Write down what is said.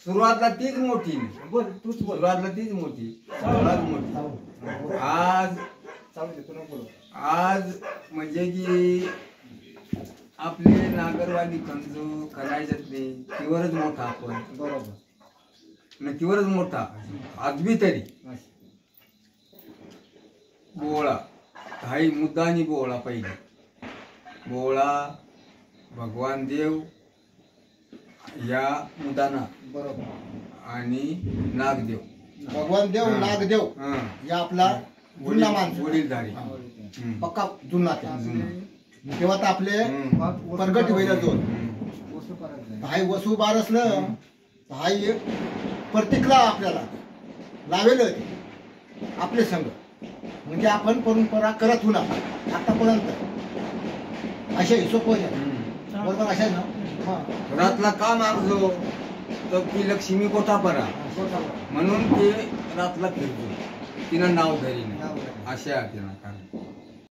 सुरुवातला तीच मोठी बोल तूच बोल. सुरुवातला तीच मोठी सर्वात मोठी आज आज म्हणजे की आपले नागरवाली खंजो करायच्यात नाही तीवरच मोठा आपण बरोबर नक्कीवरच मोठा आजबी तरी बोळा काही मुद्दानी बोळा पाहिजे बोळा भगवान देव या मुदाना बरोबर आणि नागदेव भगवान देव नागदेव या आपला जुना माणूस वडीलधारी पक्का जुना तेव्हा तर आपले प्रगट होईल दोन भाई वसू बारसलं भाई प्रतीकला आपल्याला लावेल आपले संघ म्हणजे आपण परंपरा करत होणार आतापर्यंत अशा हिशोब बरोबर अशा ना रातला का मागजो तर ती लक्ष्मी कोठा परा म्हणून ते रातला फिरतो तिनं नाव धरी नाही अशा तिनं कारण